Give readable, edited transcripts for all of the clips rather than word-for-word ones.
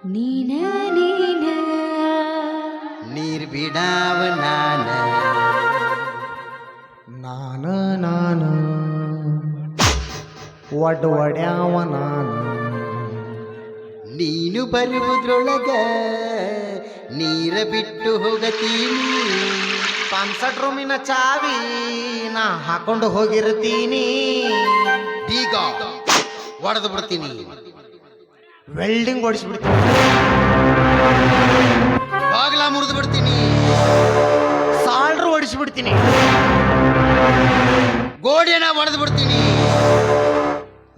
ನೀನ ನೀನ ನೀರ್ ಬಿಡಾವ ನಾನ ನಾನು ಒಡ್ಯಾವ ನಾನು ನೀನು ಬರುವುದ್ರೊಳಗ ನೀರ ಬಿಟ್ಟು ಹೋಗತೀನಿ. ಪಂಪ್ಸೆಟ್ ರೂಮಿನ ಚಾವಿ ನಾ ಹಾಕೊಂಡು ಹೋಗಿರ್ತೀನಿ. ಬೀಗ ಒಡೆದು ಬಿಡ್ತೀನಿ, ವೆಲ್ಡಿಂಗ್ ಓಡಿಸ್ಬಿಡ್ತೀನಿ, ಬಾಗ್ಲ ಮುರಿದು ಬಿಡ್ತೀನಿ, ಸಾಲ್ಡ್ರು ಓಡಿಸ್ಬಿಡ್ತೀನಿ, ಗೋಡೆನ ಒಡೆದು ಬಿಡ್ತೀನಿ.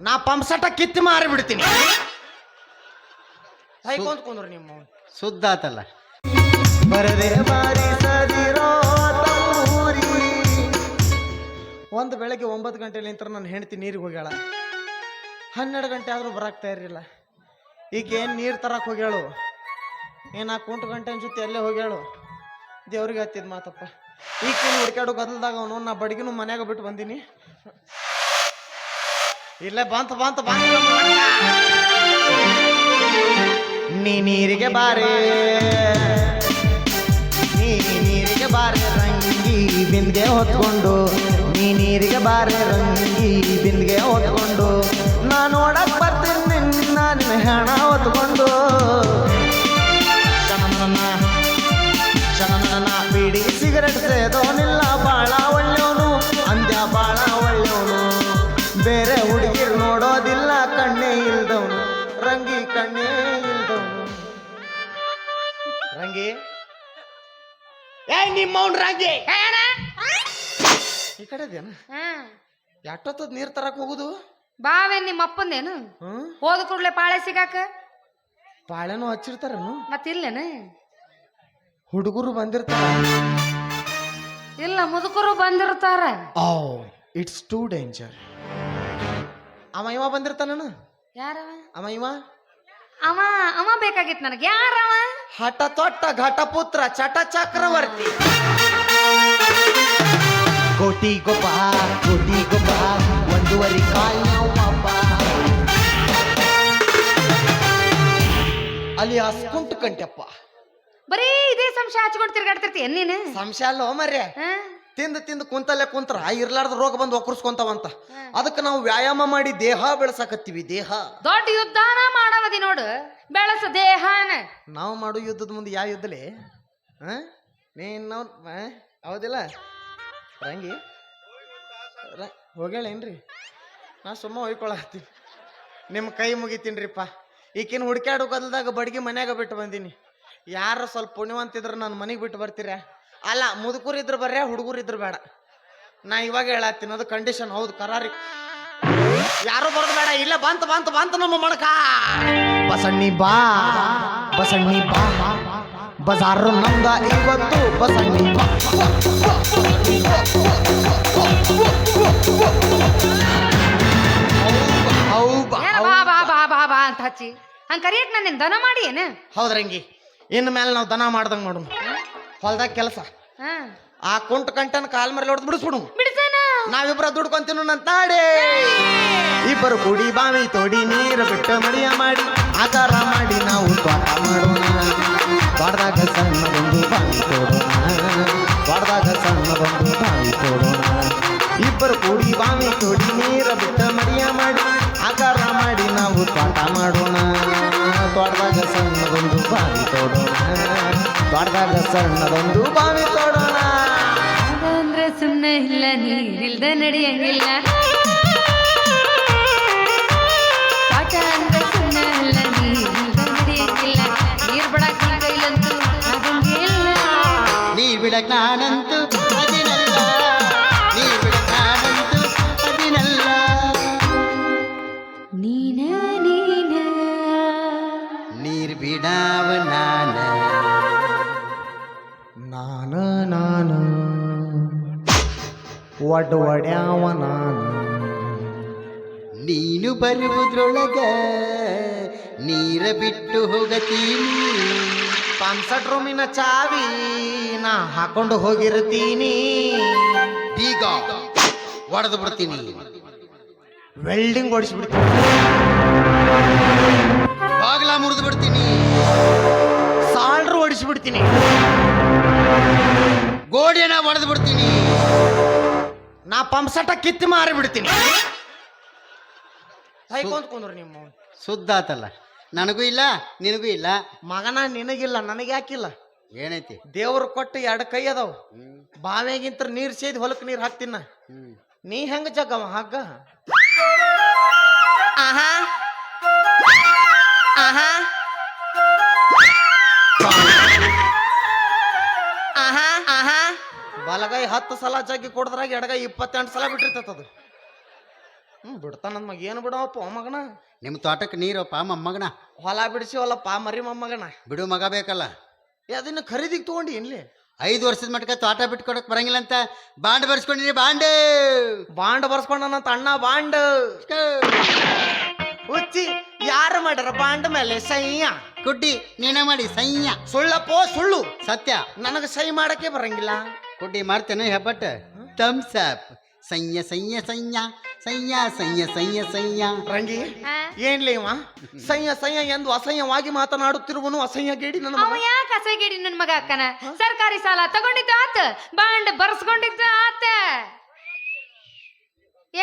ನಾ ಪಂಪ್ಸೆಟ ಕಿತ್ತು ಮಾರಿಬಿಡ್ತೀನಿ. ಕುಂದ್ರಿ ನಿಮ್ಮ ಸುದ್ದ ಆತಲ್ಲ. ಬರದೆ ಬಾರಿಸದಿರೋ ತಮ್ಮೂರಿ. ಒಂದು ಬೆಳಗ್ಗೆ 9 ಗಂಟೆಲಿ ನಿಂತರ ನನ್ನ ಹೆಂಡತಿ ನೀರಿಗೆ ಹೋಗ್ಯಾಳ. 12 ಗಂಟೆ ಆದರೂ ಬರಾಕ್ತಾ ಇರಲಿಲ್ಲ. ಈಗ ಏನು ನೀರು ತರಕ್ಕೆ ಹೋಗ್ಯಾಳು, ಏನು ಆ ಕುಂಟು ಗಂಟೆ ಜೊತೆ ಅಲ್ಲೇ ಹೋಗ್ಯಾಳು. ದೇವ್ರಿಗೆ ಹತ್ತಿದ್ ಮಾತಪ್ಪ. ಈಗ ಹುಡ್ಕಾಡು ಗದಲ್ದಾಗ ಅವನು ನಾ ಬಡಗಿನೂ ಮನ್ಯಾಗ ಬಿಟ್ಟು ಬಂದೀನಿ. ಇಲ್ಲೇ ಬಂತ ನೀ ನೀರಿಗೆ ಬಾರೆ, ನೀರಿಗೆ ಬಾರೆ ರಂಗಿ ಬಿಂದಿಗೆ ಹೊತ್ಕೊಂಡು, ನೀ ನೀರಿಗೆ ಬಾರೆ ರಂಗಿ ಬಿಂದಿಗೆ ಹೊತ್ಕೊಂಡು, ನಾ ನೋಡಕ್ ಬರ್ತೀನಿ ನಿನ್ನ ಹೆಣ ಹೊತ್ಕೊಂಡು. ಶನನ ಬೀಡಿ ಸಿಗರೆಟ್ ಸೇದೋನಿಲ್ಲ, ಬಾಳ ಒಳ್ಳೆಯವನು ಅಂದ್ಯ ಬಾಳ ಒಳ್ಳೆಯವನು. ಬೇರೆ ಹುಡುಗಿರು ನೋಡೋದಿಲ್ಲ, ಕಣ್ಣೇ ಇಲ್ದವನು ರಂಗಿ, ಕಣ್ಣೇ ಇಲ್ದವನು ರಂಗಿ. ನಿಮ್ಮವ್ನ ರಂಗಿ ಈ ಕಡೆ ಅದೇನ ಎಷ್ಟೊತ್ತದ್ ನೀರ್ ತರಕ್ ಹೋಗುದು? ಬಾವೇನ್ ನಿಮ್ಮ ಅಪ್ಪಂದೇನು ಹೋದ ಕೂಡ್ಲೆ ಪಾಳೆ ಸಿಗಾಕ ಪಾಳೆನೂ ಹಚ್ಚಿರ್ತಾರನು? ಮತ್ತಿಲ್ಲೇನ? ಹುಡುಗರು ಬಂದಿರ್ತಾರ? ಇಲ್ಲ, ಮುದುಕರು ಬಂದಿರ್ತಾರ. It's too danger. ಅವ ಇವ ಬಂದಿರ್ತಾನ? ಯಾರವ ಅವ ಅವ? ಅವ ಬೇಕಾಗಿತ್ತು ನನಗೆ. ಯಾರವ? ಹಠ ತೊಟ್ಟ ಘಟಪುತ್ರ ಚಟ ಚಕ್ರವರ್ತಿ. ಕೋಟಿ ಗೊಬ್ಬ ಒಂದೂವರೆ ಕಾಯಿ ಅಲ್ಲಿ ಹಸ್ಕುಂಟು ಕಂಟಪ್ಪ. ಬರೀ ಇದೇ ಸಂಶಯ ಹಚ್ಕೊಂಡು ತಿರ್ಗಾಡ್ತಿರ್ತೀಯ ನೀನು? ಸಂಶಯ ಅಲ್ಲೋ ಮರ್ಯ. ತಿಂದು ಕುಂತಲ್ಲೇ ಕುಂತ್ರ ಇರ್ಲಾರ್ದ ರೋಗ ಬಂದು ಒಕ್ಕರ್ಸ್ಕೊಂತಾವಂತ. ಅದಕ್ಕೆ ನಾವು ವ್ಯಾಯಾಮ ಮಾಡಿ ದೇಹ ಬೆಳೆಸಕತ್ತೀವಿ. ದೇಹ ದೊಡ್ಡ ಯುದ್ಧಾನ ಮಾಡವದಿ ನೋಡು, ಬೆಳಸ ದೇಹನ. ನಾವು ಮಾಡೋ ಯುದ್ಧದ ಮುಂದೆ ಯಾವ ಯುದ್ಧಲೇ? ನೀನು ಹೌದಿಲ್ಲ ರಂಗಿ? ಹೋಗ್ಯಾಳೇನ್ರಿ? ನಾ ಸುಮ್ಮ ಹೊಯ್ಕೊಳತ್ತೀನಿ. ನಿಮ್ಮ ಕೈ ಮುಗಿತೀನ್ರಿಪ್ಪ. ಈಕಿನ ಹುಡ್ಕ್ಯಾಡು ಗದಲ್ದಾಗ ಬಡ್ಗಿ ಮನ್ಯಾಗ ಬಿಟ್ಟು ಬಂದೀನಿ. ಯಾರ ಸ್ವಲ್ಪ ಪುಣ್ಯವಂತಿದ್ರು ನಾನು ಮನೆಗೆ ಬಿಟ್ಟು ಬರ್ತೀರ? ಅಲ್ಲ, ಮುದುಕರು ಇದ್ರು ಬರ್ರೆ, ಹುಡುಗರು ಇದ್ರು ಬೇಡ. ನಾ ಇವಾಗ ಹೇಳತ್ತೀನಿ, ಅದು ಕಂಡೀಷನ್. ಹೌದು, ಕರಾರಿ. ಯಾರು ಬರೋದು ಬೇಡ. ಇಲ್ಲ ಬಂತ ನಮ್ಮ ಮಣಕ. ಬಸಣ್ಣಿ ಬಾ ಬಜಾರು ನಮ್ದ ಇವತ್ತು. ಬಸಣ್ಣಿ ಬಾ ಬಾ ಅಂತ ಹಚ್ಚಿ ಹಂಗ ಕರಿಯಕ್ ನಾನು ದನ ಮಾಡಿ ಏನ? ಹೌದ್ರಂಗಿ, ಇನ್ನು ಮೇಲೆ ನಾವು ದನ ಮಾಡ್ದಂಗ ನೋಡು. ಹೊಲ್ದಾಗ ಕೆಲಸ ಆ ಕುಂಟ ಕಂಟನ ಕಾಲ್ ಮೇಲೆ ಹೊಡೆದು ಬಿಡಿಸ್ಬಿಡು. ನಾವಿಬ್ರ ದುಡ್ಕೊಂತೀನು ನಂತಾಡೆ. ಇಬ್ಬರು ಕೂಡಿ ಬಾವಿ ತೋಡಿ ನೀರು ಬಿಟ್ಟು ಮಡಿಯ ಮಾಡಿ ಆಕಾರ ಮಾಡಿ ನಾವು ತೋಟ ಮಾಡೋಣ. ತೋಟದಾಗ ಸಣ್ಣದೊಂದು ಬಾವಿ ತೋಡೋಣ, ತೋಟದಾಗ ಸಣ್ಣದೊಂದು ಬಾವಿ ತೋಡೋಣ. ಇಬ್ಬರು ಕೂಡಿ ಬಾವಿ ತೋಡಿ ನೀರು ಬಿಟ್ಟು ಮಡಿಯ ಮಾಡಿ ಆಕಾರ ಮಾಡಿ ನಾವು ತೋಟ ಮಾಡೋಣ. ತೋಟದಾಗ ಸಣ್ಣದೊಂದು ಬಾವಿ ತೋಡೋಣ, ತೋಟದಾಗ ಸಣ್ಣದೊಂದು ಬಾವಿ ತೋಡೋಣ. ಅಂದ್ರೆ ಸುಮ್ಮನೆ ಇಲ್ಲ, ನೀರಿಲ್ದ ನಡೆಯಂಗಿಲ್ಲ. ಪಾಠ ಅಂದ್ರೆ ಸುಮ್ಮನೆ ಇಲ್ಲ, ನೀರಿಲ್ದ ನಡೆಯಂಗಿಲ್ಲ. ನೀರ್ ಬಿಡಕ್ ಕೈಲಂತೂ ಆಗಂಗಿಲ್ಲ. ನೀರ್ ಬಿಡಕ್ ನಾನಂತೂ ಅದಿನಲ್ಲ, ನೀರ್ ಬಿಡಕ್ ನಾನಂತೂ ಅದಿನಲ್ಲ. ನೀನ ನೀರ್ ಬಿಡಾವ ನಾನ ನಾನು ಒಡ್ಯಾವ ನಾನು. ನೀನು ಬರುವುದ್ರೊಳಗ ನೀರ ಬಿಟ್ಟು ಹೋಗತೀನಿ. ಪಂಪ್ಸೆಟ್ ರೂಮಿನ ಚಾವಿ ನಾ ಹಾಕೊಂಡು ಹೋಗಿರ್ತೀನಿ. ಬೀಗ ಒಡೆದು ಬಿಡ್ತೀನಿ, ವೆಲ್ಡಿಂಗ್ ಓಡಿಸ್ಬಿಡ್ತೀನಿ, ಬಾಗ್ಲ ಮುರಿದು ಬಿಡ್ತೀನಿ, ಬಿಡ್ತೀನಿ. ಗೋಡೆನ ಹೊಡೆದು ಬಿಡ್ತೀನಿ. ನಾ ಪಂಪ್ಸಟ ಕಿತ್ತಿ ಮಾರಿ ಬಿಡ್ತೀನಿ. ಕೈಕೊಂತ ಕುಂದ್ರು ನಿಮ್ಮ ಸುದ್ದ ಆತಲ್ಲ. ನನಗೂ ಇಲ್ಲ ನಿನಗೂ ಇಲ್ಲ. ಮಗನ ನಿನಗಿಲ್ಲ ನನಗೆ ಯಾಕಿಲ್ಲ? ಏನೈತಿ? ದೇವ್ರು ಕೊಟ್ಟು 2 ಕೈ ಅದಾವ. ಬಾವಿಯಾಗಿಂತ ನೀರ್ ಸೇದಿ ಹೊಲಕ್ ನೀರ್ ಹಾಕ್ತಿನ. ನೀ ಹೆಂಗ ಜಗ್ಗವ ಹಗ್ಗ? ಆಹಾ ಆಹಾ ಆಹಾ ಆಹಾ ಬಲಗೈ 10 ಸಲ ಜಗ್ಗಿ ಕೊಡದ್ರಾಗ ಎಡಗೈ 28 ಸಲ ಬಿಟ್ಟಿರ್ತದ. ಬಿಡ್ತಾನ ನನ್ ಮಗ. ಏನು ಬಿಡವಪ್ಪ ಮಗನ? ನಿಮ್ಮ ತೋಟಕ್ಕೆ ನೀರಪ್ಪ ಮೊಮ್ಮಗನ. ಹೊಲ ಬಿಡಿಸಿ ಹೊಲಪ್ಪ ಮರಿ ಮೊಮ್ಮಗನ. ಬಿಡು ಮಗ ಬೇಕಲ್ಲ. ಅದನ್ನ ಖರೀದಿಗೆ ತಗೊಂಡಿ ಎಲ್ಲಿ? 5 ವರ್ಷದ ಮಟ್ಟ ತೋಟ ಬಿಟ್ಕೊಡಕ್ ಬರಂಗಿಲ್ಲ ಅಂತ ಬಾಂಡ್ ಬರ್ಸ್ಕೊಂಡಿನಿ. ಬಾಂಡ್ ಬರ್ಸ್ಕೊಂಡಂತ ಅಣ್ಣ ಬಾಂಡ್ ಹುಚ್ಚಿ ಯಾರು ಮಾಡ್ಯಾರ ಬಾಂಡ್ ಮೇಲೆ ಸೈಯ? ಕುಡ್ಡಿ ನೀನ ಮಾಡಿ ಸೈನ್ಯ. ಸುಳ್ಳಪ್ಪೋ ಸುಳ್ಳು. ಸತ್ಯ. ನನಗೆ ಸೈ ಮಾಡಕ್ಕೆ ಬರಂಗಿಲ್ಲ. ಕುಡ್ಡಿ ಮಾಡ್ತೇನೆ ಹೆಬ್ಬಟ್. Thumbs up. ಸೈನ್ಯ ಸೈನ್ಯ ಸೈನ್ಯ ಸೈನ್ಯ ಸೈನ್ಯ ಸೈನ್ಯ ಸೈನ್ಯ. ರಂಗಿ ಏನ್ಲಿ ಇವ ಸೈನ್ಯ ಸೈನ್ಯ ಎಂದು ಅಸಹ್ಯವಾಗಿ ಮಾತನಾಡುತ್ತಿರುವನು ಅಸಹ್ಯ ಗೇಡಿ ನನ್ನ ಮಗ. ಯಾಕೆ ಅಸಹ್ಯಗೇಡಿ ನನ್ನ ಮಗ ಅಕ್ಕನ? ಸರ್ಕಾರಿ ಸಾಲ ತಗೊಂಡಿದ್ದ ಆತ, ಬಾಂಡ್ ಬರ್ಸ್ಕೊಂಡಿದ್ದ ಆತ.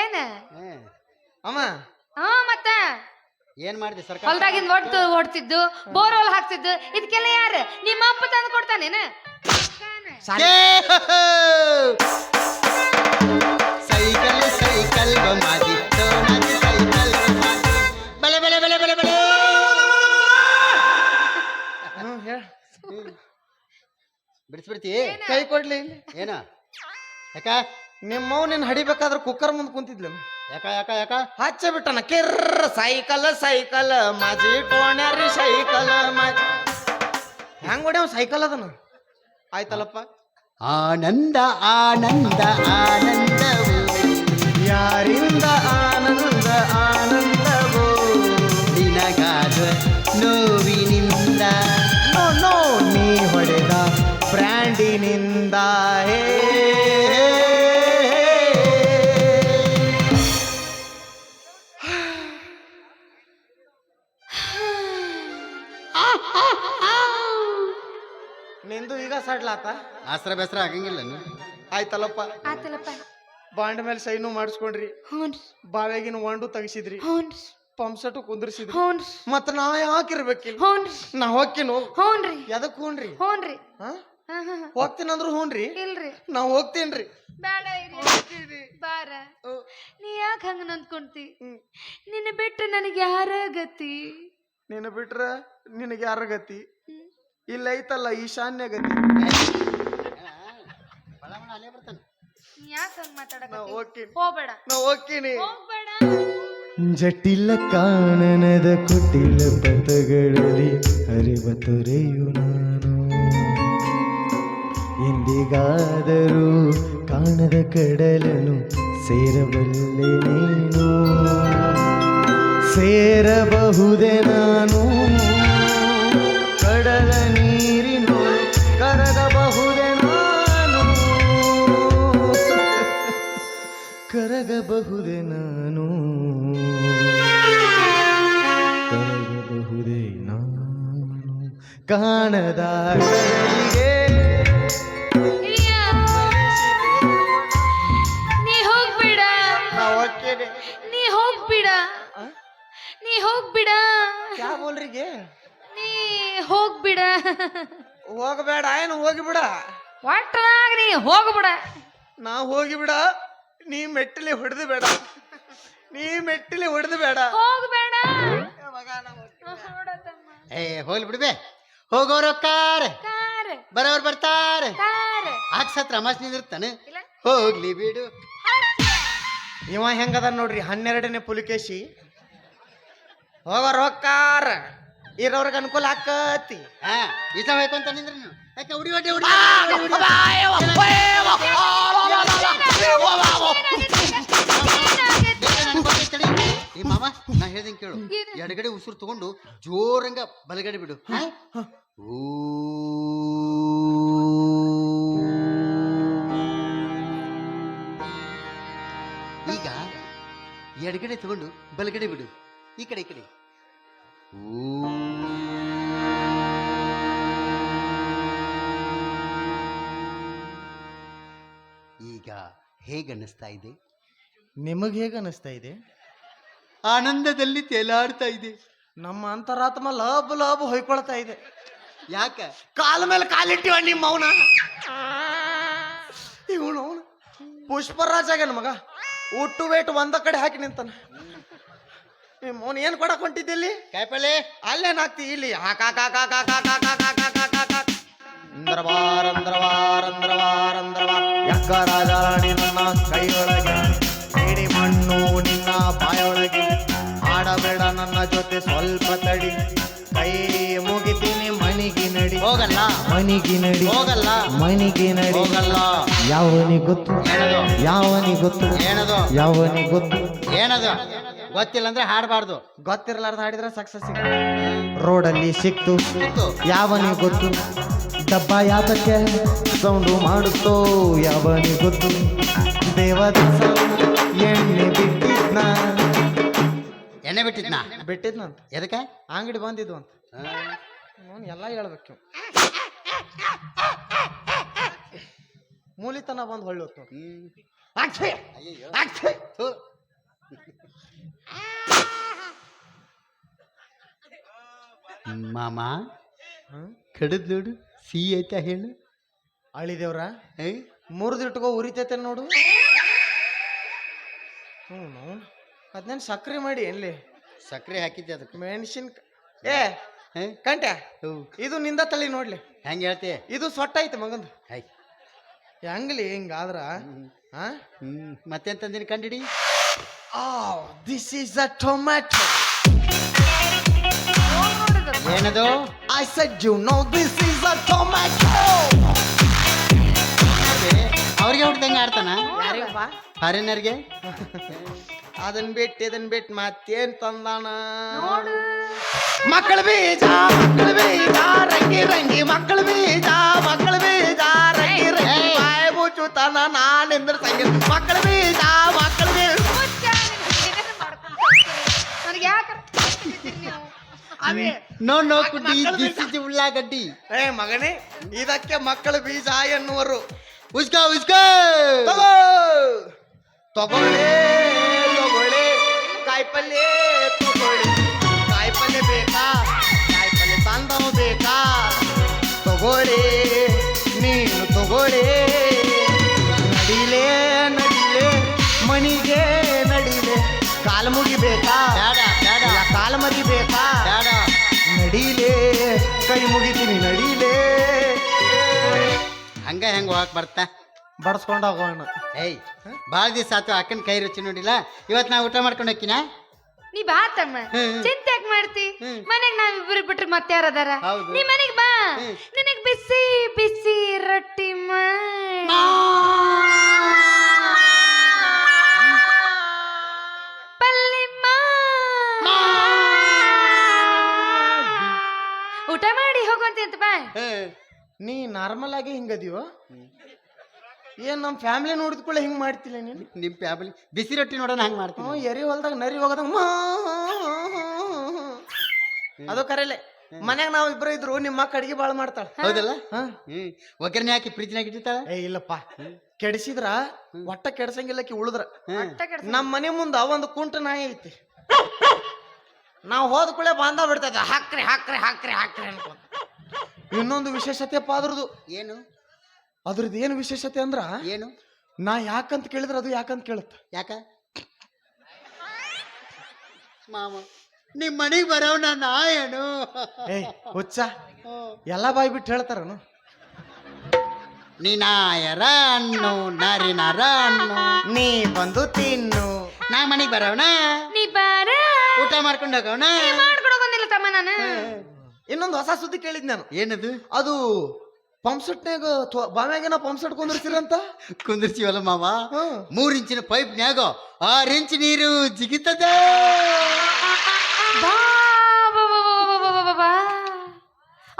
ಏನ ಅಮ್ಮ? ಮತ್ತ ಏನ್ ಮಾಡಿದೆ? ಸರ್ಕಾರ ಹೊಲ್ದಾಗಿಂದ ಓಡ್ತಿದ್ದು, ಬೋರ್ವೆಲ್ ಹಾಕ್ತಿದ್ದು, ಇದಕ್ಕೆಲ್ಲ ಯಾರು? ನಿಮ್ಮ ಅಪ್ಪ ತಂದು ಕೊಡ್ತಾನೇನ? ಸೈಕಲ್ ಸೈಕಲ್ ಮಾದಿ ಸೈಕಲ್ ಬಲೆ ಬಲೆ ಬಲೆ ಬಲೆ ಬಲೆ. ಬಿಡಿಸ್ಬಿಡ್ತಿ? ಕೈ ಕೊಡ್ಲಿ. ಏನ ಯಾಕ? ನಿಮ್ಮವ್ ನಿನ್ ಹಡಿಬೇಕಾದ್ರೆ ಕುಕ್ಕರ್ ಮುಂದೆ ಕುಂತಿದ್ಲ. ಯಾಕ ಯಾಕ ಯಾಕ? ಹಚ್ಚ ಬಿಟ್ಟನ ಕಿರ್ರ ಸೈಕಲ್ ಸೈಕಲ್ ಮಾಜಿ ಟೋಣ್ಯಾರಿ ಸೈಕಲ್ ಹೆಂಗ್ ಹೊಡ್ಯಾವ ಸೈಕಲ್ ಅದನ? ಆಯ್ತಲ್ಲಪ್ಪ. ಆನಂದ ಆನಂದ ಆನಂದವು ಯಾರಿಂದ ಆನಂದ ಆನಂದವೋ ನಿನಗಾದ ನೋವಿನಿಂದ ನೋ ನೋ ನೀ ಹೊಡೆದ ಬ್ರ್ಯಾಂಡಿನಿಂದ. ನಿಂದು ಈಗ ಸಡ್ಲಾತ? ಆಸರ ಬೇಸರ ಆಗಂಗಿಲ್ಲ. ಆಯ್ತಲ್ಲಪ್ಪ. ಆತಲಪ್ಪ. ಬಾಂಡ್ ಮೇಲೆ ಸೈನು ಮಾಡಿಸ್ಕೊಂಡ್ರಿ, ಹ್ಞೂನ್ರಿ ಬಾವ್ಯಾಗಿನ ಒಂಡು ತೆಗಿಸಿದ್ರಿ, ಹ್ಞೂನ್ರಿ ಪಂಪ್ಸೆಟ್ ಕುಂದ್ರಿಸಿದ್ರಿ. ಹ್ಞೂನ್ರಿ ಮತ್ತ ನಾ ಯಾಕಿರ್ಬೇಕಿಲ್ಲ? ಹ್ಞೂನ್ರಿ ನಾ ಹೋಗ್ತೀನಿ. ಹ್ಞೂನ್ರಿ ಎದಕ್ ಹೂನ್ರಿ? ಹ್ಞೂನ್ರಿ ಹೋಗ್ತೀನಂದ್ರು ಹೂನ್ರಿ. ಇಲ್ರಿ ನಾ ಹೋಗ್ತೀನ್ರಿ. ಬೇಡ ಇರಿ ಬಾರ. ನೀ ಯಾಕೆ ಹಂಗ ನಂದ್ಕೊಂತಿ? ನಿನ್ನ ಬಿಟ್ಟು ನನಗೆ ಯಾರ ಗತಿ? ನಿನ್ನ ಬಿಟ್ರ ನಿನಗೆ ಯಾರ ಗತಿ? ಇಲ್ಲ ಐತಲ್ಲ ಈಶಾನ್ಯ ಗತಿ. ಯಾಕೆ ಹಂಗ ಮಾತಾಡಕ? ಹೋಗ್ತೀನಿ. ಹೋಗ್ಬೇಡ. ನಾ ಹೋಗ್ತೀನಿ. ಹೋಗ್ಬೇಡ. ಜಟಿಲ ಕಾನನದ ಕುಟಿಲ ಪಥಗಳಲ್ಲಿ ಹರಿವ ತೊರೆಯು ನಾನು. ಎಂದಿಗಾದರೂ ಕಾಣದ ಕಡಲನು ಸೇರಬಲ್ಲೆ ನೀನು. ಸೇರಬಹುದೇ ನಾನು ಕಡಲ ನೀರಿನ ಕರಗಬಹುದೇ ನಾನು. ಕರಗಬಹುದೇ ನಾನು ಕರಗಬಹುದೇ ನಾನು ಕಾಣದ ನೀ ಹೋಗ್ಬೇಡ. ನೀ ಹೋಗ್ಬಿಡ. ನೀ ಹೋಗ್ಬಿಡ. ಕ್ಯಾ ಬೋಲ್ರಿಗೆ? ನೀ ಹೋಗ್ಬಿಡ. ಹೋಗಬೇಡ ಏನು ಹೋಗಿಬಿಡ. ಒಟ್ಟನಾಗ ನೀ ಹೋಗ್ಬಿಡ. ನಾ ಹೋಗಿಬಿಡ. ನೀ ಮೆಟ್ಟಿಲಿ ಹೊಡೆದು ಬೇಡ. ನೀ ಮೆಟ್ಟಿಲಿ ಹೊಡೆದು ಬೇಡ. ಹೋಗ್ಬೇಡ. ಏ ಹೋಗ್ಲಿ ಬಿಡ್ಬೆ. ಹೋಗೋರು ಕಾರ್ ಕಾರ್ ಬರೋರು ಬರ್ತಾರೆ. ಕಾರ್ ಆಕ್ಸತ್ರ ಅಮಾಸ್ ನಿಂದಿರ್ತಾನೆ. ಹೋಗ್ಲಿ ಬಿಡು. ಇವ ಹೆಂಗದ ನೋಡ್ರಿ 12ನೇ ಪುಲಿಕೇಶಿ. ಹೋಗೋರು ಹೋಗ್ತಾರ, ಇರೋರ್ಗ ಅನುಕೂಲ ಆಕತಿ. ಇಷ್ಟ ಬೇಕು ಅಂತ ನಿಂದ್ರಿ ನೀವು. ಯಾಕೆ ಹುಡಿ ಹೊಟ್ಟೆ ಹುಡಿ ಈ ಮಾಮ ನಾ ಹೇಳ್ದಂಗೆ ಕೇಳು. ಎಡಗಡೆ ಉಸಿರು ತಗೊಂಡು ಜೋರಂಗ ಬಲಗಡೆ ಬಿಡು. ಈಗ ಎಡಗಡೆ ತಗೊಂಡು ಬಲಗಡೆ ಬಿಡು. ಈ ಕಡೆ ಈ ಕಡೆ. ಈಗ ಹೇಗನ್ನಿಸ್ತಾ ಇದೆ? ನಿಮಗೆ ಹೇಗೆ ಅನಿಸ್ತಾ ಇದೆ? ಆನಂದದಲ್ಲಿ ತೇಲಾಡ್ತಾ ಇದೆ. ನಮ್ಮ ಅಂತರಾತ್ಮ ಲಬ್ ಲಬ್ ಹೊಯ್ಕೊಳ್ತಾ ಇದೆ. ಯಾಕ? ಕಾಲ ಮೇಲೆ ಕಾಲಿಟ್ಟಿವ ನಿಮ್ಮ ಮೌನ. ಇವನು ಪುಷ್ಪರಾಜಾಗನ ಮಗ ಒಟ್ಟು ವೇಟ್ ಒಂದ ಕಡೆ ಹಾಕಿ ನಿಂತಾನ. ನಿಮ್ಮ ಮೌನ ಏನ್ ಕೊಡಕ್ ಹೊಂಟಿದ್ದಿಲ್ಲಿ? ಕಾಯಿಪಲ್ಲೆ ಅಲ್ಲೇನ್ ಹಾಕ್ತಿ ಇಲ್ಲಿ? ಅಂದ್ರವಾರಂದ್ರವಾರಂದ್ರವಾರಂದ್ರವಾ ಯಕ್ಕ ರಾಜಾರಾಣಿ ನನ್ನ ಕೈಯೊಳಗೆ, ಸಿಡಿ ಮಣ್ಣು ನಿನ್ನ ಬಾಯೊಳಗೆ, ಆಡಬೇಡ ನನ್ನ ಜೊತೆ ಸ್ವಲ್ಪ ತಡಿ, ಕೈ ಮುಗಿತೀನಿ ಮಣಿಗಿ ನಡಿ. ಹೋಗಲ್ಲ, ಮಣಿಗಿ ನಡಿ, ಹೋಗಲ್ಲ, ಮಣಿಗಿ ನಡಿ. ಹೋಗಲ್ಲ. ಯಾವನಿ ಗೊತ್ತು, ಏನದು? ಯಾವನಿ ಗೊತ್ತು, ಏನದು? ಯಾವನಿ ಗೊತ್ತು. ಏನದು? ಗೊತ್ತಿಲ್ಲ ಅಂದ್ರೆ ಹಾಡಬಾರ್ದು. ಗೊತ್ತಿರಲಾರ್ದ ಹಾಡಿದ್ರೆ ಸಕ್ಸಸ್. ರೋಡಲ್ಲಿ ಸಿಕ್ತು ಸಿಕ್ತು. ಯಾವನಿ ಗೊತ್ತು, ಡಬ್ಬ ಯಾತಕ್ಕೆ ಸೌಂಡು ಮಾಡುತ್ತೋ ಯಾವನಿ ಗೊತ್ತು. ದೇವದ ಎಣ್ಣೆ ಬಿಟ್ಟಿದ್ನ, ಎಣ್ಣೆ ಬಿಟ್ಟಿದ್ನಾ? ಬಿಟ್ಟಿದ್ನಂತ. ಎದಕ್ಕೆ? ಅಂಗಡಿ ಬಂದಿದ್ವು ಅಂತ ನಾನು ಎಲ್ಲ ಹೇಳ್ಬೇಕು. ಮೂಲಿತನ ಬಂದು ಹೊಳ್ಳಿ ಹೊತ್ತು ಮಾಮ ಕಡದ್ ನೋಡು, ಸಿಹಿ ಆಯ್ತಾ ಹೇಳು. ಅಳಿದೇವ್ರ ಮುರಿದಿಟ್ಕೋ ಉರಿತೈತೆ ನೋಡು. ಅದನ್ನೇನು ಸಕ್ರೆ ಮಾಡಿ ಎಲ್ಲಿ ಸಕ್ಕರೆ ಹಾಕಿದ್ದೆ ಅದಕ್ಕೆ. ಮೆಣಸಿನ ಕಂಟ್ಯಾ ಇದು ನಿಂದ ತಳಿ ನೋಡ್ಲಿ. ಹೆಂಗೆ ಹೇಳ್ತಿ? ಇದು ಸೊಟ್ಟ ಐತೆ ಮಗಂದು. ಹೆಂಗ್ಲಿ ಹಿಂಗಾದ್ರ ಮತ್ತೆಂತಂದಿನಿ ಕಂಡಿಡಿ. This is a tomato. ಏನದು? I said you know this is a tomato. ಅವ್ರಿಗೆ ಹುಡ್ದಂಗೆ ಆಡ್ತಾನ? ಯಾರಿಗಪ್ಪ? ಫಾರಿನರ್ಗೆ. ಅದನ್ ಬಿಟ್ಟು ಮತ್ತೇನ್ ತಂದಾನ? ಮಕ್ಕಳ ಬೀಜ ರಂಗಿ ರಂಗಿ, ಮಕ್ಕಳ ಬೀಜ ರಂಗಿ ರಂಗಿ, ಬಾಯ ಮುಚ್ಚುತ್ತಾನ ನಾನೆಂದ್ರ ಸಂಗಿ. ಮಕ್ಕಳ ಬೀಜ ನನಗೆ ಯಾಕೆ ನೋ ನೋ ಕುಡ್ಡಿ, ದಿಸ್ ಇಸ್ ಉಳ್ಳಾಗಡ್ಡಿ. ಮಗನೇ, ಇದಕ್ಕೆ ಮಕ್ಕಳ ಬೀಜ ಎನ್ನುವರು. ಉಸ್ಕಾ ಉಸ್ಕಾ ತಗೊಳ್ಳಿ ಕಾಯಿಪಲ್ಲೆ ತಗೊಳ್ಳಿ. ಕಾಯಿಪಲ್ಲೆ ಬೇಕಾ? ಕಾಯಿಪಲ್ಲೆ ತಂದವ ಬೇಕಾ? ತಗೊಳ್ಳಿ, ನೀನು ತಗೊಳ್ಳಿ. ನಡಿಲೇ ಮಣಿಗೆ ನಡಿಲೆ, ಕಾಲು ಮುಗಿಬೇಕಾ? ಕಾಲು ಮರಿಬೇಕಾ? ನಡಿಲೇ, ಕೈ ಮುಗಿತೀನಿ ನಡಿಲೇ. ಹಂಗ ಹೆಂಗ ಹೋಗಕ್ ಬರ್ತಾ? ಬಡ್ಸ್ಕೊಂಡ ಹೋಗೋಣ. ಏಯ್, ಭಾಳ ದಿವಸ ಆತು ಅಕ್ಕನ ಕೈ ರುಚಿ ನೋಡಿಲ್ಲ. ಇವತ್ತು ನಾ ಊಟ ಮಾಡ್ಕೊಂಡು ಹೋಗ್ತೀನ. ನೀ ಬಾ ತಮ್ಮ, ಚಿಂತೆ ಯಾಕೆ ಮಾಡ್ತಿ? ಮನೆಗ್ ನಾವಿಬ್ರು ಬಿಟ್ರೆ ಮತ್ತೆ ಯಾರದಾರ? ಹೌದು. ನೀ ಮನೆಗ್ ಬಾ, ನಿನಗ್ ಬಿಸಿ ಬಿಸಿ ರೊಟ್ಟಿ ಪಲ್ಯ ಊಟ ಮಾಡಿ ಹೋಗುವಂತ ಬಾ. ನೀ ನಾರ್ಮಲ್ ಆಗಿ ಹಿಂಗದೀವ? ಏನ್ ನಮ್ ಫ್ಯಾಮಿಲಿ ನೋಡಿದ್ಕೊಳ್ಳೆ ಹಿಂಗ್ ಮಾಡ್ತಿಲ್ಲ ನೀನು? ನಿಮ್ ಫ್ಯಾಮಿಲಿ ಬಿಸಿ ರೊಟ್ಟಿ ನೋಡೋಣ ಹಂಗ ಮಾಡ್ತೀನಿ. ಎರಿ ಹೊಲ್ದಾಗ ನರಿ ಹೋಗದಂಗ ಅದು ಕರೆಲೆ. ಮನ್ಯಾಗ ನಾವ್ ಇಬ್ರು ಇದ್ರು ನಿಮ್ಮ ಅಕ್ಕ ಅಡಿಗೆ ಬಾಳ ಮಾಡ್ತಾಳ. ಹೌದಲ್ಲ? ಒಗ್ಗರಣೆ ಹಾಕಿ ಫ್ರಿಜ್ನಾಗ ಇಟ್ಟಿರ್ತಾಳ. ಇಲ್ಲಪ್ಪ, ಕೆಡಿಸಿದ್ರ ಒಟ್ಟ ಕೆಡ್ಸಂಗಿಲ್ಲಕಿ ಉಳಿದ್ರ. ನಮ್ ಮನೆ ಮುಂದ ಒಂದು ಕುಂಟ ನಾಯಿ ಐತಿ. ನಾವ್ ಹೋದ ಕೂಳೆ ಬಾಂಧ ಬಿಡ್ತೈತೆ, ಹಾಕ್ರಿ ಹಾಕ್ರಿ ಹಾಕ್ರಿ ಹಾಕ್ರಿ ಅನ್ಕೊಂತ. ಇನ್ನೊಂದು ವಿಶೇಷತೆಪ್ಪ ಅದ್ರದ್ದು. ಏನು? ಅದ್ರದ್ದು ಏನು ವಿಶೇಷತೆ ಅಂದ್ರ, ಏನು? ನಾ ಯಾಕಂತ ಕೇಳಿದ್ರ ಅದು ಯಾಕಂತ ಕೇಳುತ್ತ. ಯಾಕ? ಮಾಮ ನಿಮ್ ಮನೆಗ್ ಬರೋಣ ನಾಯನು. ಹುಚ್ಚ, ಎಲ್ಲ ಬಾಯ್ ಬಿಟ್ಟು ಹೇಳ್ತಾರನು. ನೀ ನಾಯರ ಅನ್ನು ನಾರಿ ನಾರ ಅನ್ನು, ನೀ ಬಂದು ತಿನ್ನು, ನಾ ಮನೆಗ್ ಬರೋಣ, ನೀ ಬಾರ ಊಟ ಮಾಡ್ಕೊಂಡು ಹೋಗೋಣ. ಮಾಡ್ಕೊಡೋದಿಲ್ಲ ತಮ್ಮ ನಾನು. ಇನ್ನೊಂದು ಹೊಸ ಸುದ್ದಿ ಕೇಳಿದ್ ನಾನು. ಏನದು? ಅದು ಪಂಪ್ಸೆಟ್ನಾಗ ಬಾವ್ಯಾಗೇನ ಪಂಪ್ಸೆಟ್ ಕುಂದಿರ್ಸಿರಂತ. ಕುಂದಿರ್ಸಿವಲ್ಲ ಮಾವ, 3 ಇಂಚಿನ ಪೈಪ್ನ್ಯಾಗ 6 ಇಂಚ್ ನೀರು ಜಿಗಿತದ.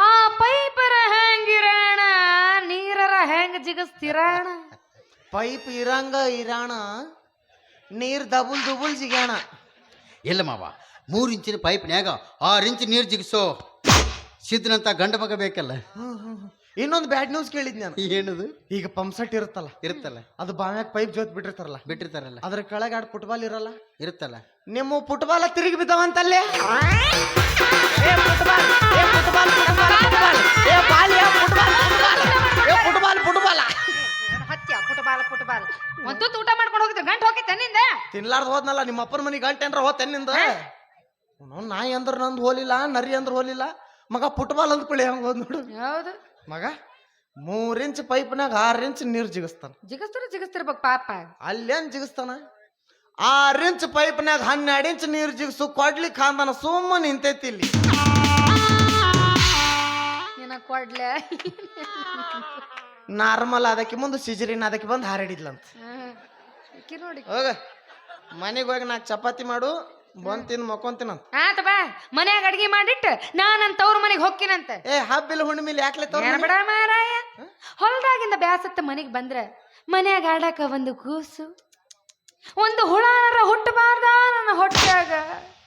ಆ ಪೈಪರ ಹೆಂಗಿರಾಣ, ನೀರರ ಹೆಂಗ ಜಿಗಸ್ತಿರಾಣ. ಪೈಪ್ ಇರಾಣ, ನೀರ್ ದಬುಲ್ ದುಬುಲ್ ಜಿಗ್ಯಾಣ. ಇಲ್ಲ ಮಾವ, 3 ಇಂಚಿನ ಪೈಪ್ನ್ಯಾಗ 6 ಇಂಚ್ ನೀರು ಜಿಗಿಸೋ ಸಿದ್ಧನಂತ ಗಂಡ ಮಗ ಬೇಕಲ್ಲ. ಇನ್ನೊಂದು ಬ್ಯಾಡ್ ನ್ಯೂಸ್ ಕೇಳಿದ್ ನಾನು. ಏನದು? ಈಗ ಪಂಪ್ಸೆಟ್ ಇರುತ್ತಲ್ಲ, ಅದು ಬಾವ್ಯಾಗ ಪೈಪ್ ಜೋತ್ ಬಿಟ್ಟಿರ್ತಾರಲ್ಲ, ಅದ್ರ ಕೆಳಗೆ 2 ಫುಟ್ಬಾಲ್ ಇರುತ್ತಲ್ಲ. ನಿಮ್ಮ ಫುಟ್ಬಾಲ್ ತಿರುಗಿ ಬಿದ್ದಾವಂತಲ್ಲೇ. ಫುಟ್ಬಾಲ್ ಒಂದು ಊಟ ಮಾಡ್ಕೊಂಡು ಹೋಗಿದ್ರೆ ಗಂಟು ಹೋಗಿತ್ತೆ ನಿಂದ. ತಿನ್ಲಾರ್ದು ಹೋದ್ನಲ್ಲ ನಿಮ್ಮ ಅಪ್ಪನ ಮನೆಗೆ ಗಂಟೆ ಏನ್ರ ಹೋತೆನ್ನಿಂದ. ನಾಯಿ ಅಂದ್ರ ನಂದು ಹೋಲಿಲ್ಲ, ನರಿ ಅಂದ್ರ ಹೋಲಿಲ್ಲ, ಮಗ ಫುಟ್ಬಾಲ್ ಅಂದ್ಕೊಳ್ಳಿ ಹಂಗ ಹೋದ್ ನೋಡು. ಹೌದು ಮಗ 3 ಇಂಚ್ ಪೈಪ್ನಾಗ 6 ಇಂಚ್ ನೀರು ಜಿಗಿಸ್ತಿರ್ಬೇಕು ಪಾಪ. ಅಲ್ಲೇನ್ ಜಿಗಿಸ್ತಾನ? 6 ಇಂಚ್ ಪೈಪ್ನಾಗ 12 ಇಂಚ್ ನೀರು ಜಿಗಿಸು ಕೊಡ್ಲಿಕ್ಕೆ ಅಂದಾನ. ಸುಮ್ಮನೆ ನಿಂತೈತಿ ಇಲ್ಲಿ. ಕೊಡ್ಲೆ ನಾರ್ಮಲ್ ಅದಕ್ಕೆ ಮುಂದೆ ಸಿಜರಿನ್ ಅದಕ್ಕೆ ಬಂದು ಹಾರಾಡಿದ್ಲಂತ. ನೋಡಿ ಹೋಗ ಮನೆಗೆ ಹೋಗಿ 4 ಚಪಾತಿ ಮಾಡು, ಬಂದ್ ತಿಂದು ಮಕ್ಕೊಂತೀನಂತ. ಆತ ಬಾ, ಮನ್ಯಾಗ ಅಡ್ಗೆ ಮಾಡಿಟ್ಟು ನಾನಂತ ಅವ್ರ ಮನೆಗೆ ಹೋಗ್ತೀನಂತ. ಹಬ್ಬಿಲ್ ಹುಣ್ಣಿಮಿಲ್ ಯಾಕ್ಲೆ ಬೇಡ ಮಾರಾಯ, ಹೊಲದಾಗಿಂದ ಬ್ಯಾಸತ್ತ ಮನೆಗೆ ಬಂದ್ರ ಮನ್ಯಾಗ ಆಡಾಕ ಒಂದು ಕೂಸು, ಒಂದು ಹುಳಾರ ಹುಟ್ಟಬಾರ್ದ ನನ್ನ ಹೊಟ್ಟಾಗ.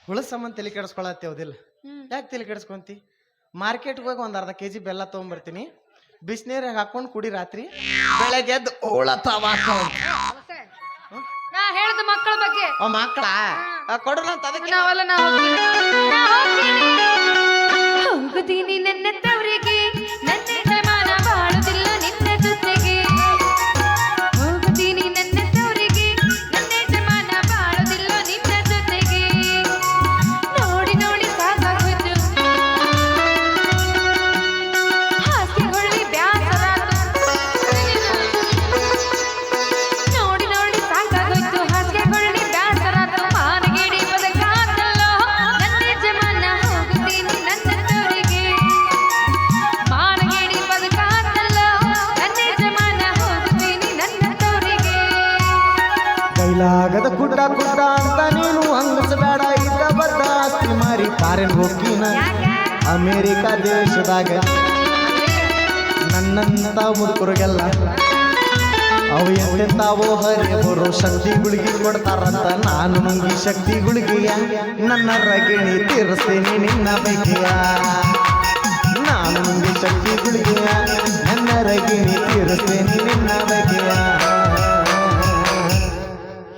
ಹುಳ ಸಂಬಂಧ ತಲೆ ಕೆಡಿಸ್ಕೊಳತ್ತೇವದಿಲ್ಲ. ಯಾಕೆ ತಲೆ ಕೆಡಿಸ್ಕೊಂತಿ? ಮಾರ್ಕೆಟ್ಗೆ ಹೋಗಿ 1 ಅರ್ಧ kg ಬೆಲ್ಲ ತೊಗೊಂಬರ್ತೀನಿ, ಬಿಸಿನೀರಾಗ ಹಾಕೊಂಡು ಕುಡಿ, ರಾತ್ರಿ ಬೆಳಗ್ಗೆ ಎದ್ದು ನಾ ಹೇಳ್ದ ಮಕ್ಕಳ ಬಗ್ಗೆ. ಮಕ್ಕಳ ಕೊಡೋಣಂತ ಅದಕ್ಕೆ ಹೋಗುತ್ತೀನಿ ನನ್ನ ತವರಿಗೆ, ನನ್ನ ಜಮಾನ ಬಾಳುದಿಲ್ಲ ನಿನ್ನ ಜೊತೆಗೆ. ಹೋಗುತ್ತೀನಿ ನನ್ನ ತವರಿಗೆ, ನನ್ನ ಜಮಾನ ಬಾಳುದಿಲ್ಲ ನಿನ್ನ ಜೊತೆಗೆ. ನೋಡಿ ನೋಡಿ ಸಾಕಾಗೋಯ್ತು, ಹಾಸಿಗೊಳ್ಳಿ ಬ್ಯಾಸರಾತು. ನೋಡಿ ನೋಡಿ ಸಾಕಾಗೋಯ್ತು, ಹಾಸಿಗೊಳ್ಳಿ ಬ್ಯಾಸರಾತು. ಮಾನಗಿಡಿ ಬದಕಾತಲ್ಲೋ ನನ್ನ ಜಮಾನ. ಹೋಗುತ್ತೀನಿ ನನ್ನ ತವರಿಗೆ, ಮಾನಗಿಡಿ ಬದಕಾತಲ್ಲೋ ನನ್ನ ಜಮಾನ. ಹೋಗುತ್ತೀನಿ ನನ್ನ ತವರಿಗೆ. ಕೈಲಾಗದ ಕುಡ್ಡ ಅಂತ ನೀನು ಹಂಗಸಬೇಡ. ಇದ್ದ ಬದ್ದ ಆಸ್ತಿ ಮಾರಿ ಕಾರಿನ ಹೋಗಿನ ಅಮೇರಿಕಾ ದೇಶದಾಗ ನನ್ನಂತ ಮುದುಕರಿಗೆಲ್ಲ ಅವು ಎಂತೆಂತಾವೋ ಹರಿಯವರು ಶಕ್ತಿ ಗುಳಿಗೆ ಕೊಡ್ತಾರಂತ. ನಾನು ನುಂಗಿ ಶಕ್ತಿ ಗುಳಿಗೆಯ ನನ್ನ ರಗಿಣಿ ತೀರಿಸ್ತೇನೆ ನಿನ್ನ ಬಗೆಯ. ನಾನು ನುಂಗಿ ಶಕ್ತಿ ಗುಳಿಗೆಯ ನನ್ನ ರಗಿಣಿ ತೀರಿಸ್ತೇನೆ ನಿನ್ನ ಬಗೆಯ.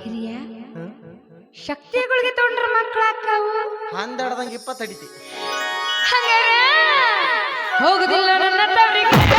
ಹಿರಿಯ ಶಕ್ತಿಗಳಿಗೆ ತೊಗೊಂಡ್ರ ಮಕ್ಕಳಾಕವು 12 20 ಅಡಿತಿ. ಹಂಗಾರ ಹೋಗುದಿಲ್ಲ ನನ್ನ ತವರಿಗೆ.